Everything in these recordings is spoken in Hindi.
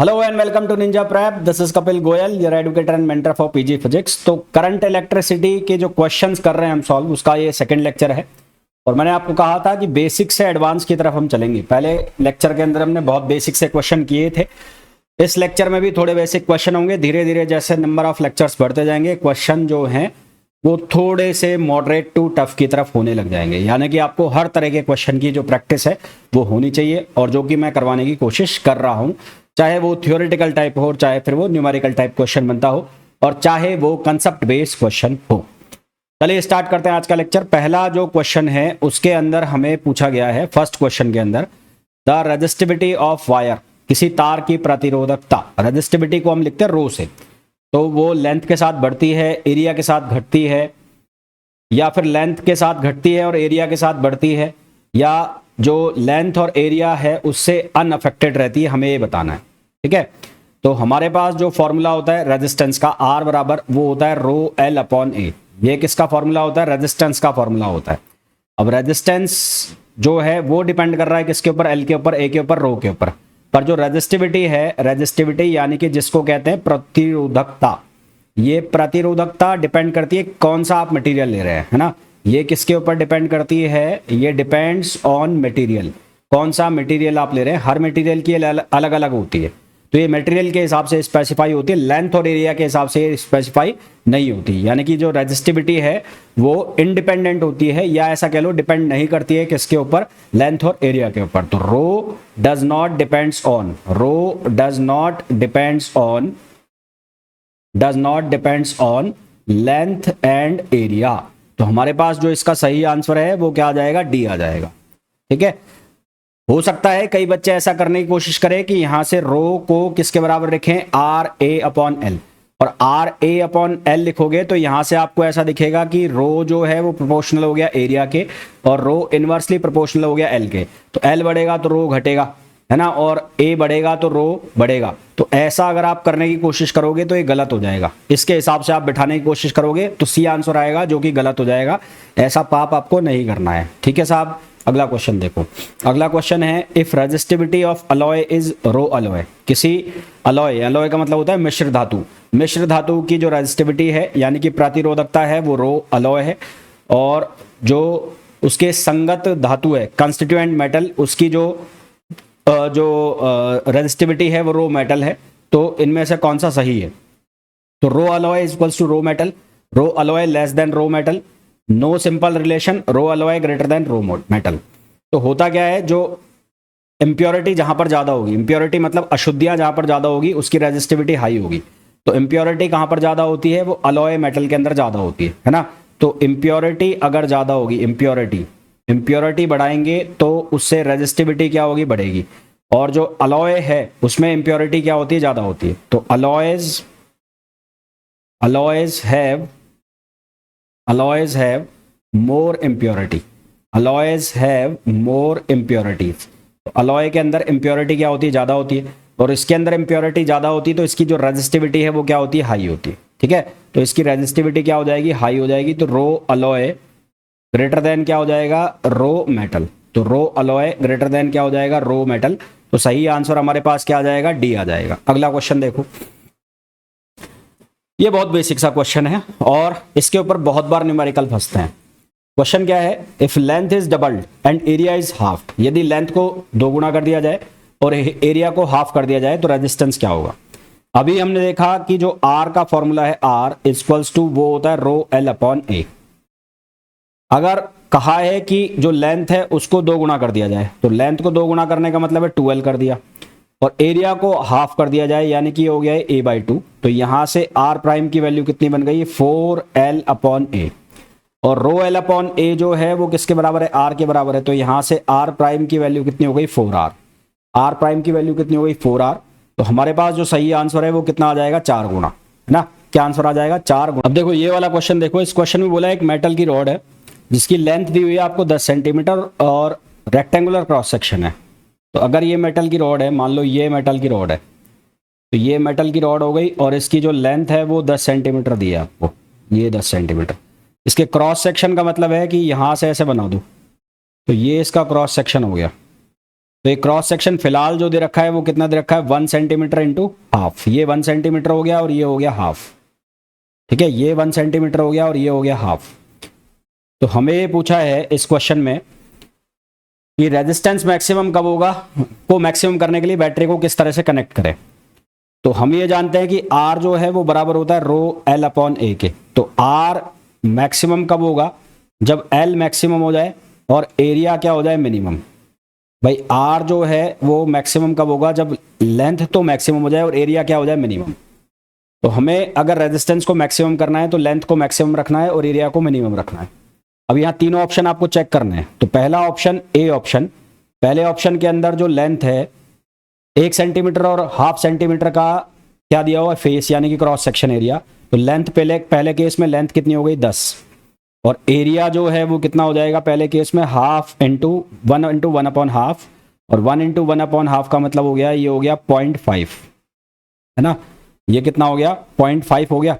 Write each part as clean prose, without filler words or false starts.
Hello and welcome to Ninja Prep. This is Kapil Goyal, your educator and mentor for PG physics. तो करंट इलेक्ट्रिसिटी के जो क्वेश्चंस कर रहे हैं हम सॉल्व, उसका ये सेकंड लेक्चर है। और मैंने आपको कहा था कि बेसिक से एडवांस की तरफ हम चलेंगे। पहले लेक्चर के अंदर हमने बहुत बेसिक से क्वेश्चन किए थे। इस लेक्चर में भी थोड़े बेसिक क्वेश्चन होंगे। धीरे धीरे जैसे नंबर ऑफ लेक्चर्स बढ़ते जाएंगे, क्वेश्चन जो हैं वो थोड़े से मॉडरेट टू टफ की तरफ होने लग जाएंगे। यानी कि आपको हर तरह के क्वेश्चन की जो प्रैक्टिस है वो होनी चाहिए, और जो कि मैं करवाने की कोशिश कर रहा हूं। चाहे वो थ्योरेटिकल टाइप हो, चाहे फिर वो न्यूमेरिकल टाइप क्वेश्चन बनता हो, और चाहे वो कंसेप्ट बेस्ड क्वेश्चन हो। चलिए स्टार्ट करते हैं आज का लेक्चर। पहला जो क्वेश्चन है उसके अंदर हमें पूछा गया है, फर्स्ट क्वेश्चन के अंदर, द रेजिस्टिविटी ऑफ वायर, किसी तार की प्रतिरोधकता। रेजिस्टिविटी को हम लिखते हैं रो से, तो वो लेंथ के साथ बढ़ती है, एरिया के साथ घटती है, या फिर लेंथ के साथ घटती है और एरिया के साथ बढ़ती है, या जो लेंथ और एरिया है उससे अनअफेक्टेड रहती है, हमें ये बताना है। ठीक है, तो हमारे पास जो फॉर्मूला होता है रेजिस्टेंस का, आर बराबर वो होता है रो एल अपॉन ए। ये किसका फॉर्मूला होता है? रेजिस्टेंस का फॉर्मूला होता है। अब रेजिस्टेंस जो है वो डिपेंड कर रहा है किसके ऊपर? एल के ऊपर, ए के ऊपर, रो के ऊपर। पर जो रेजिस्टिविटी है, रेजिस्टिविटी यानी कि जिसको कहते हैं प्रतिरोधकता, ये प्रतिरोधकता डिपेंड करती है कौन सा आप मटेरियल ले रहे हैं, है ना। ये किसके ऊपर डिपेंड करती है? ये डिपेंड्स ऑन मटेरियल। कौन सा मटेरियल आप ले रहे हैं, हर मटेरियल की अलग अलग होती है। तो ये मटेरियल के हिसाब से स्पेसिफाई होती है, लेंथ और एरिया के हिसाब से स्पेसिफाई नहीं होती। यानी कि जो रेजिस्टिविटी है वो इंडिपेंडेंट होती है, या ऐसा कह लो डिपेंड नहीं करती है किसके ऊपर? लेंथ और एरिया के ऊपर। तो rho does not depends on, rho does not depends on length and area. तो हमारे पास जो इसका सही आंसर है वो क्या आ जाएगा? डी आ जाएगा। ठीक है, हो सकता है कई बच्चे ऐसा करने की कोशिश करें कि यहां से रो को किसके बराबर लिखें? R A upon L. और आर ए अपॉन एल लिखोगे तो यहां से आपको ऐसा दिखेगा कि रो जो है वो प्रोपोर्शनल हो गया एरिया के, और रो इनवर्सली प्रोपोर्शनल हो गया एल के। तो एल बढ़ेगा तो रो घटेगा, है ना, और ए बढ़ेगा तो रो बढ़ेगा। तो ऐसा अगर आप करने की कोशिश करोगे तो ये गलत हो जाएगा। इसके हिसाब से आप बिठाने की कोशिश करोगे तो सी आंसर आएगा, जो कि गलत हो जाएगा। ऐसा पाप आपको नहीं करना है। ठीक है साहब, अगला क्वेश्चन देखो। अगला क्वेश्चन है, if resistivity of alloy is rho alloy. किसी अलॉय, अलॉय का मतलब होता है मिश्र धातु, मिश्र धातु की जो रेजिस्टिविटी है यानी कि प्रतिरोधकता है वो रो अलॉय है, और जो उसके संगत धातु है कंस्टिट्यूएंट मेटल, उसकी जो रेजिस्टिविटी है वो रो मेटल है। तो इनमें से कौन सा सही है? तो rho alloy is equals to rho metal, rho alloy less than rho metal, no simple relation, rho alloy greater than rho metal. तो होता क्या है, जो इंप्योरिटी जहां पर ज्यादा होगी, इंप्योरिटी मतलब अशुद्धियां जहां पर ज्यादा होगी उसकी रेजिस्टिविटी हाई होगी। तो इंप्योरिटी कहां पर ज्यादा होती है? वो अलॉय मेटल के अंदर ज्यादा होती है ना। तो इंप्योरिटी अगर ज्यादा होगी, इंप्योरिटी बढ़ाएंगे तो उससे रेजिस्टिविटी क्या होगी? बढ़ेगी। और जो अलॉय है उसमें इंप्योरिटी क्या होती है? ज्यादा होती है। तो alloys have more impurity, alloys have more impurities। तो अलॉय के अंदर इंप्योरिटी क्या होती है? ज्यादा होती है, और इसके अंदर इंप्योरिटी ज्यादा होती है, तो इसकी जो रेजिस्टिविटी है वो क्या होती है? हाई होती है। ठीक है, तो इसकी रेजिस्टिविटी क्या हो जाएगी? हाई हो जाएगी। तो रो अलॉय ग्रेटर देन क्या हो जाएगा? रो मेटल। तो रो अलॉय ग्रेटर देन क्या हो जाएगा? रो मेटल। तो सही आंसर हमारे पास क्या आ जाएगा? डी आ जाएगा। अगला क्वेश्चन देखो, ये बहुत बेसिक सा क्वेश्चन है और इसके ऊपर बहुत बार न्यूमेरिकल फंसते हैं। क्वेश्चन क्या है? If length is doubled and area is half, यदि लेंथ को दो गुना कर दिया जाए और एरिया को हाफ कर दिया जाए तो रेजिस्टेंस क्या होगा? अभी हमने देखा कि जो आर का फॉर्मूला है, आर इक्वल्स टू वो होता है रो एल अपॉन ए। अगर कहा है कि जो लेंथ है उसको दो गुना कर दिया जाए, तो लेंथ को दो गुना करने का मतलब है 2l कर दिया, और एरिया को हाफ कर दिया जाए यानी कि हो गया है a/2। तो यहां से r प्राइम की वैल्यू कितनी बन गई? 4l अपॉन ए। और रो एल अपॉन ए जो है वो किसके बराबर है? r के बराबर है। तो यहां से r प्राइम की वैल्यू कितनी हो गई? 4r। r प्राइम की वैल्यू कितनी हो गई? 4r। तो हमारे पास जो सही आंसर है वो कितना आ जाएगा? 4 गुना, है ना। क्या आंसर आ जाएगा? 4 गुना। अब देखो ये वाला क्वेश्चन देखो, इस क्वेश्चन में बोला एक मेटल की रॉड है जिसकी लेंथ दी हुई है आपको 10 सेंटीमीटर और रेक्टेंगुलर क्रॉस सेक्शन है। तो अगर ये मेटल की रॉड है, मान लो ये मेटल की रॉड है, तो ये मेटल की रॉड हो गई और इसकी जो लेंथ है वो 10 सेंटीमीटर दी है आपको, ये 10 सेंटीमीटर। इसके क्रॉस सेक्शन का मतलब है कि यहां से ऐसे बना दो, तो ये इसका क्रॉस सेक्शन हो गया। तो ये क्रॉस सेक्शन फिलहाल जो दे रखा है वो कितना दे रखा है, 1 सेंटीमीटर इंटू हाफ। ये 1 सेंटीमीटर हो गया और ये हो गया हाफ। ठीक है, ये 1 सेंटीमीटर हो गया और ये हो गया हाफ। तो हमें ये पूछा है इस क्वेश्चन में कि रेजिस्टेंस मैक्सिमम कब होगा, को मैक्सिमम करने के लिए बैटरी को किस तरह से कनेक्ट करें। तो हम ये जानते हैं कि R जो है वो बराबर होता है रो L अपॉन A के। तो R मैक्सिमम कब होगा, जब L मैक्सिमम हो जाए और एरिया क्या हो जाए, मिनिमम। भाई R जो है वो मैक्सिमम कब होगा, जब लेंथ तो मैक्सिमम हो जाए और एरिया क्या हो जाए, मिनिमम। तो हमें अगर रेजिस्टेंस को मैक्सिमम करना है तो लेंथ को मैक्सिमम रखना है और एरिया को मिनिमम रखना है। अब यहाँ तीनों ऑप्शन आपको चेक करने हैं। तो पहला ऑप्शन ए ऑप्शन, पहले ऑप्शन के अंदर जो लेंथ है 1 सेंटीमीटर और हाफ सेंटीमीटर का क्या दिया हुआ है, फेस यानी कि क्रॉस सेक्शन एरिया। तो लेंथ पहले केस में लेंथ कितनी हो गई, 10, और एरिया जो है वो कितना हो जाएगा पहले केस में, हाफ इंटू 1 अपॉन हाफ, और 1 इंटू 1 अपॉन हाफ का मतलब हो गया, ये हो गया 0.5, है ना। ये कितना हो गया, 0.5 हो गया।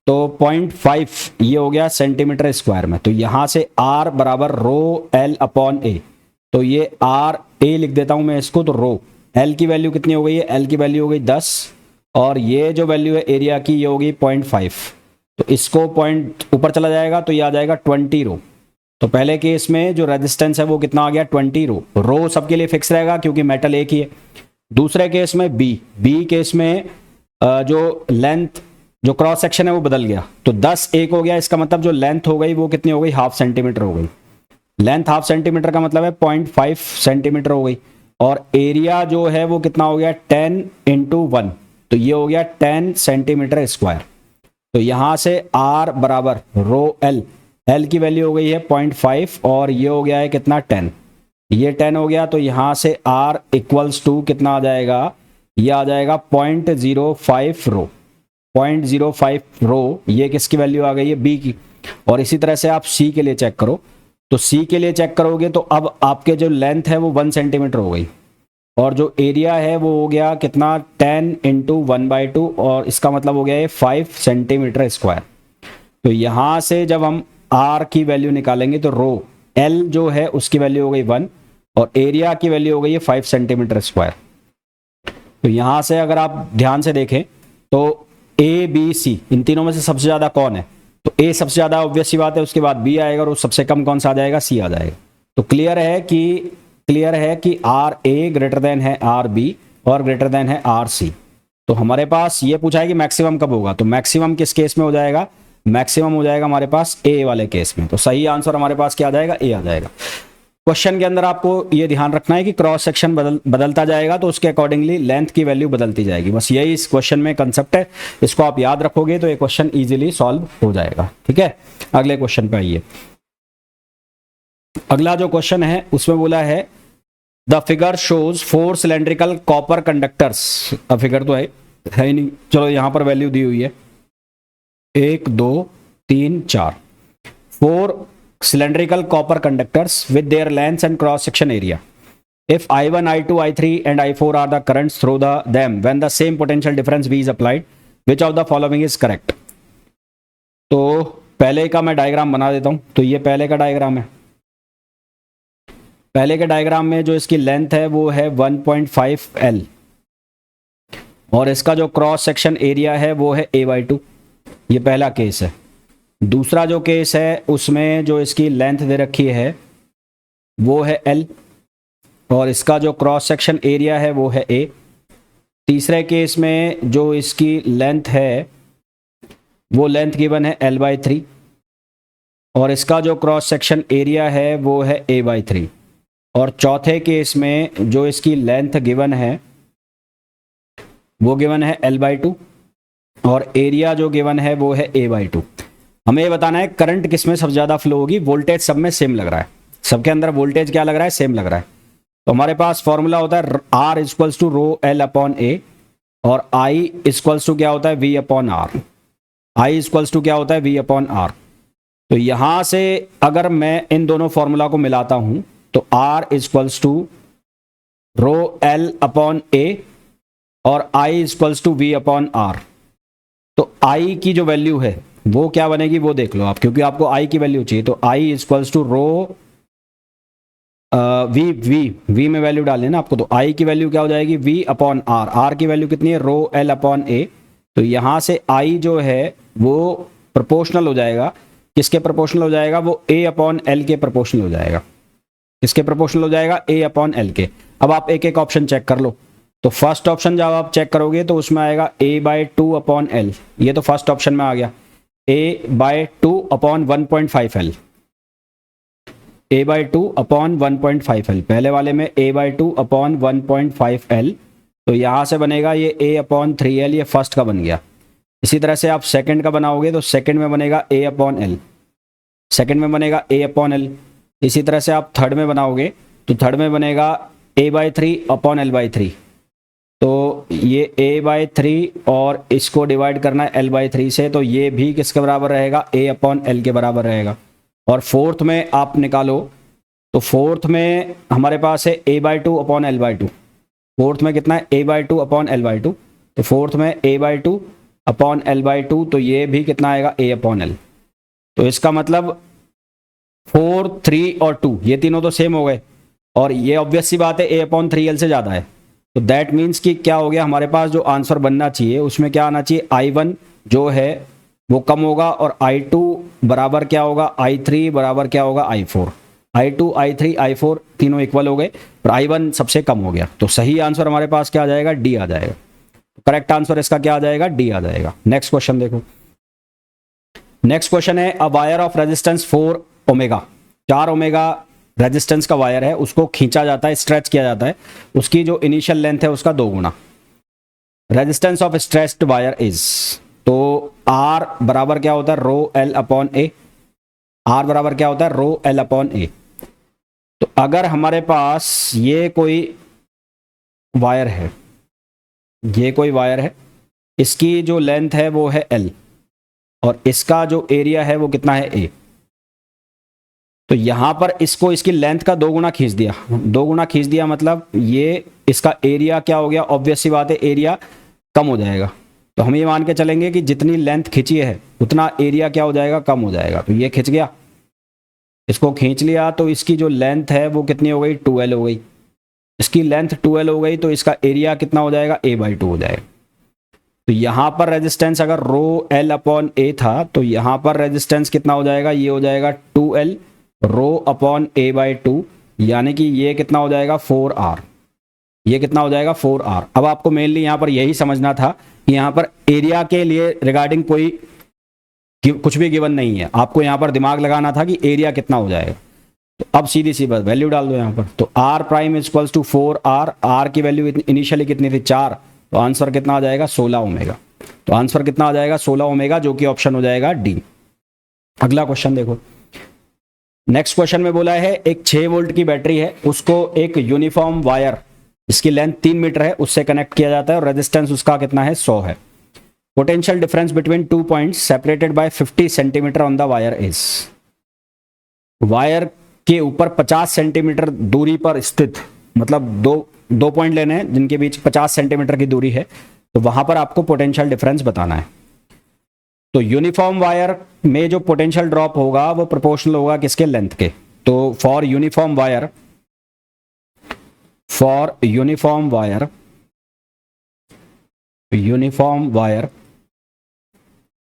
तो 0.5 ये हो गया सेंटीमीटर स्क्वायर में। तो यहां से R बराबर रो L अपॉन A। तो ये R A लिख देता हूं मैं इसको। तो रो L की वैल्यू कितनी हो गई है, L की वैल्यू हो गई 10, और ये जो वैल्यू है एरिया की ये होगी 0.5। तो इसको पॉइंट ऊपर चला जाएगा तो ये आ जाएगा 20 रो। तो पहले केस में जो रेजिस्टेंस है वो कितना आ गया, 20 रो। रो सबके लिए फिक्स रहेगा क्योंकि मेटल एक ही है। दूसरे केस में बी केस में जो लेंथ जो क्रॉस सेक्शन है वो बदल गया। तो 10 1 हो गया, इसका मतलब जो लेंथ हो गई वो कितनी हो गई, हाफ सेंटीमीटर हो गई। लेंथ हाफ सेंटीमीटर का मतलब है 0.5 सेंटीमीटर हो गई। और एरिया जो है वो कितना हो गया, 10 इंटू 1। तो ये हो गया 10 सेंटीमीटर स्क्वायर। तो यहां से R बराबर रो L की वैल्यू हो गई है 0.5 और ये हो गया है कितना, 10। ये 10 हो गया। तो यहां से R इक्वल्स टू कितना आ जाएगा, ये आ जाएगा 0.05 रो। 0.05 रो ये किसकी वैल्यू आ गई है, B की। और इसी तरह से आप C के लिए चेक करो। तो C के लिए चेक करोगे तो अब आपके जो लेंथ है वो 1 सेंटीमीटर हो गई, और जो एरिया है वो हो गया कितना, 10 इंटू 1/2, और इसका मतलब हो गया ये 5 सेंटीमीटर स्क्वायर। तो यहां से जब हम R की वैल्यू निकालेंगे तो रो L जो है उसकी वैल्यू हो गई 1 और एरिया की वैल्यू हो गई है 5 सेंटीमीटर स्क्वायर। तो यहां से अगर आप ध्यान से देखें तो A B C इन तीनों में से सबसे ज्यादा कौन है, तो A सबसे ज्यादा ऑब्वियस सी बात है, उसके बाद B आएगा और सबसे कम कौन सा आ जाएगा, C आ जाएगा। तो क्लियर है कि आर ए ग्रेटर देन है आर बी और ग्रेटर देन है आर सी। तो हमारे पास ये पूछा है कि मैक्सिमम कब होगा, तो मैक्सिमम किस केस में हो जाएगा, मैक्सिमम हो जाएगा हमारे पास ए वाले केस में। तो सही आंसर हमारे पास क्या आ जाएगा, ए आ जाएगा। क्वेश्चन के अंदर आपको ये ध्यान रखना है कि क्रॉस सेक्शन बदलता जाएगा तो उसके अकॉर्डिंगली लेंथ की वैल्यू बदलती जाएगी। बस यही इस क्वेश्चन में कंसेप्ट है, इसको आप याद रखोगे तो ये क्वेश्चन इजीली सॉल्व हो जाएगा। ठीक है, अगले क्वेश्चन पे आइए। अगला जो क्वेश्चन है उसमें बोला है the figure shows 4 cylindrical copper conductors. अब फिगर तो है ही नहीं, चलो यहां पर वैल्यू दी हुई है 1 2 3 4 4 cylindrical copper conductors with their lengths and cross section area. If I1, I2, I3 and I4 are the currents through them when the same potential difference V is applied, which of the following is correct? तो पहले का मैं डायग्राम बना देता हूं। तो ये पहले का डायग्राम है। पहले के डायग्राम में जो इसकी लेंथ है वो है 1.5 L और इसका जो क्रॉस सेक्शन एरिया है वो है A/2। ये पहला केस है। दूसरा जो केस है उसमें जो इसकी लेंथ दे रखी है वो है L और इसका जो क्रॉस सेक्शन एरिया है वो है A। तीसरे केस में जो इसकी लेंथ है वो लेंथ गिवन है L/3 और इसका जो क्रॉस सेक्शन एरिया है वो है A/3। और चौथे केस में जो इसकी लेंथ गिवन है वो गिवन है L/2 और एरिया जो गिवन है वो है A/2। हमें ये बताना है करंट किस में सबसे ज्यादा फ्लो होगी। वोल्टेज सब में सेम लग रहा है, सबके अंदर वोल्टेज क्या लग रहा है, सेम लग रहा है। तो हमारे पास फॉर्मूला होता है R equals to rho L upon A और I इक्वल्स टू क्या होता है V upon R। I equals to क्या होता है V अपॉन R। तो यहां से अगर मैं इन दोनों फॉर्मूला को मिलाता हूं तो R equals to rho L upon A और I equals to V upon R। तो I की जो वैल्यू है वो क्या बनेगी वो देख लो आप, क्योंकि आपको I की वैल्यू चाहिए। तो I equals to rho V V V में वैल्यू डालनी है ना आपको, तो आई की वैल्यू क्या हो जाएगी, वी अपॉन आर। आर की वैल्यू कितनी है, रो एल अपॉन ए। तो यहाँ से आई जो है वो प्रोपोर्शनल हो जाएगा, किसके प्रोपोर्शनल हो जाएगा, वो ए अपॉन एल के प्रोपोर्शनल हो जाएगा। किसके प्रोपोर्शनल हो जाएगा, ए अपॉन एल के। अब आप एक एक ऑप्शन चेक कर लो। तो फर्स्ट ऑप्शन जब आप चेक करोगे तो उसमें आएगा A by two upon L, ये तो फर्स्ट ऑप्शन में आ गया। A by two upon 1.5 L, A by two upon 1.5 L, पहले वाले में A by two upon 1.5 L. तो यहाँ से बनेगा ये ए अपॉन 3 एल, ये फर्स्ट का बन गया। इसी तरह से आप सेकंड का बनाओगे तो सेकंड में बनेगा ए अपॉन एल, सेकंड में बनेगा ए अपॉन एल। इसी तरह से आप थर्ड में बनाओगे तो थर्ड में बनेगा ए बाई 3 अपॉन एल बाई 3। तो ये ए बाई 3 और इसको डिवाइड करना है एल बाई 3 से, तो ये भी किसके बराबर रहेगा, ए अपॉन एल के बराबर रहेगा। और फोर्थ में आप निकालो तो फोर्थ में हमारे पास है A by two upon L by two. Fourth में कितना है, A by two upon L by two. तो फोर्थ में A by two upon L by two, तो ये भी कितना आएगा, ए अपॉन एल। तो इसका मतलब 4, 3 और 2 ये तीनों तो सेम हो गए, और ये ऑब्वियस सी बात है ए अपॉन 3 एल से ज़्यादा है। तो दैट मीन्स कि क्या हो गया, हमारे पास जो आंसर बनना चाहिए उसमें क्या आना चाहिए, I1 जो है वो कम होगा, और I2 बराबर क्या होगा, I3 बराबर क्या होगा, I4। I2, I3, I4 तीनों इक्वल हो गए, और I1 सबसे कम हो गया। तो सही आंसर हमारे पास क्या आ जाएगा, डी आ जाएगा। करेक्ट आंसर इसका क्या आ जाएगा, डी आ जाएगा। नेक्स्ट क्वेश्चन देखो। नेक्स्ट क्वेश्चन है, a wire of resistance 4 omega, 4 omega resistance का वायर है, उसको खींचा जाता है, स्ट्रेच किया जाता है, उसकी जो इनिशियल लेंथ है उसका 2 गुना। Resistance of stretched wire is, तो आर बराबर क्या होता है, rho L upon A. R बराबर क्या होता है, रो एल अपॉन ए। तो अगर हमारे पास ये कोई वायर है, ये कोई वायर है, इसकी जो लेंथ है वो है एल, और इसका जो एरिया है वो कितना है, ए। तो यहां पर इसको इसकी लेंथ का 2 गुना खींच दिया। 2 गुना खींच दिया मतलब ये इसका एरिया क्या हो गया, ऑब्वियस सी बात है एरिया कम हो जाएगा। तो हम ये मान के चलेंगे कि जितनी लेंथ खींची है उतना एरिया क्या हो जाएगा, कम हो जाएगा। तो ये खिंच गया, इसको खींच लिया, तो इसकी जो लेंथ है वो कितनी हो गई, 2L हो गई। इसकी लेंथ 2L हो गई, तो इसका एरिया कितना हो जाएगा, A बाई 2 हो जाएगा। तो यहाँ पर रेजिस्टेंस अगर रो एल अपॉन ए था, तो यहाँ पर रेजिस्टेंस कितना हो जाएगा, ये हो जाएगा 2L rho upon A by 2, यानी कि ये कितना हो जाएगा, 4R। ये कितना हो जाएगा, 4R। अब आपको मेनली यहाँ पर यही समझना था कि यहाँ पर एरिया के लिए रिगार्डिंग कोई कुछ भी गिवन नहीं है, आपको यहाँ पर दिमाग लगाना था कि एरिया कितना हो जाएगा। तो अब सीधी सी बस वैल्यू डाल दो यहाँ पर। तो R prime equals to 4R, R की वैल्यू इनिशियली कितनी थी, 4, तो आंसर कितना आ जाएगा, 16 ओमेगा। तो आंसर कितना आ जाएगा, 16 ओमेगा, जो कि ऑप्शन हो जाएगा डी। अगला क्वेश्चन देखो। नेक्स्ट क्वेश्चन में बोला है, एक 6 वोल्ट की बैटरी है, उसको एक यूनिफॉर्म वायर, इसकी लेंथ 3 मीटर है, उससे कनेक्ट किया जाता है, और रेजिस्टेंस उसका कितना है, 100 है। Potential difference between 2 points separated by 50 centimetre on the wire is. Wire के ऊपर 50 सेंटीमीटर दूरी पर स्थित, मतलब दो पॉइंट लेने हैं जिनके बीच 50 सेंटीमीटर की दूरी है, तो वहां पर आपको पोटेंशियल डिफरेंस बताना है। तो यूनिफॉर्म वायर में जो पोटेंशियल ड्रॉप होगा वो प्रोपोर्शनल होगा किसके, लेंथ के। तो for uniform wire,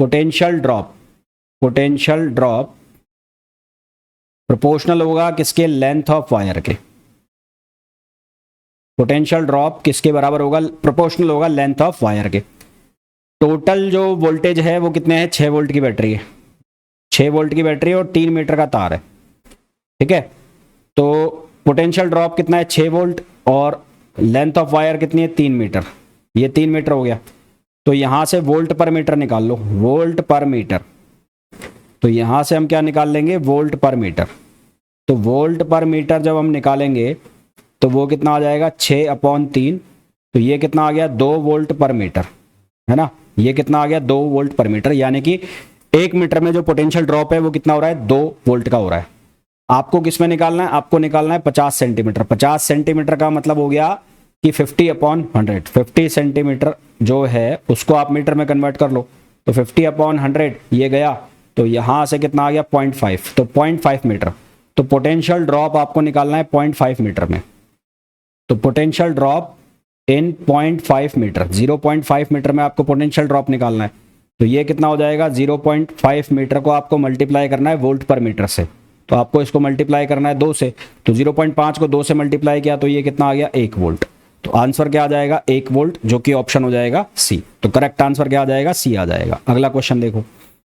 potential drop proportional होगा किसके, लेंथ ऑफ वायर के। पोटेंशियल ड्रॉप किसके बराबर होगा, प्रोपोर्शनल होगा लेंथ ऑफ वायर के। टोटल जो वोल्टेज है वो कितने हैं, 6 वोल्ट की बैटरी है, 6 वोल्ट की बैटरी और 3 मीटर का तार है, ठीक है। तो पोटेंशियल ड्रॉप कितना है, 6 वोल्ट, और लेंथ ऑफ वायर कितनी है, 3 मीटर। ये 3 मीटर हो गया। तो यहां से वोल्ट पर मीटर निकाल लो, वोल्ट पर मीटर। तो यहां से हम क्या निकाल लेंगे, वोल्ट पर मीटर। तो वोल्ट पर मीटर जब हम निकालेंगे तो वो कितना आ जाएगा, 6/3। तो ये कितना आ गया, 2 वोल्ट पर मीटर, है ना। ये कितना आ गया, 2 वोल्ट पर मीटर, यानी कि 1 मीटर में जो पोटेंशियल ड्रॉप है वो कितना हो रहा है, 2 वोल्ट का हो रहा है। आपको किस में निकालना है, आपको निकालना है 50 सेंटीमीटर। 50 सेंटीमीटर का मतलब हो गया कि 50/100। 50 सेंटीमीटर जो है उसको आप मीटर में कन्वर्ट कर लो, तो 50/100 ये गया, तो यहां से कितना आ गया, 0.5। तो 0.5 मीटर। तो पोटेंशियल ड्रॉप आपको निकालना है 0.5 मीटर में। तो potential drop in 0.5 metre, 0.5 metre में आपको पोटेंशियल ड्रॉप निकालना है। तो ये कितना हो जाएगा, 0.5 मीटर को आपको मल्टीप्लाई करना है वोल्ट पर मीटर से, तो आपको इसको मल्टीप्लाई करना है 2 से। तो 0.5 को 2 से मल्टीप्लाई किया तो ये कितना आ गया, 1 वोल्ट। तो आंसर क्या आ जाएगा, 1 वोल्ट, जो कि ऑप्शन हो जाएगा सी। तो करेक्ट आंसर क्या आ जाएगा, सी आ जाएगा। अगला क्वेश्चन देखो।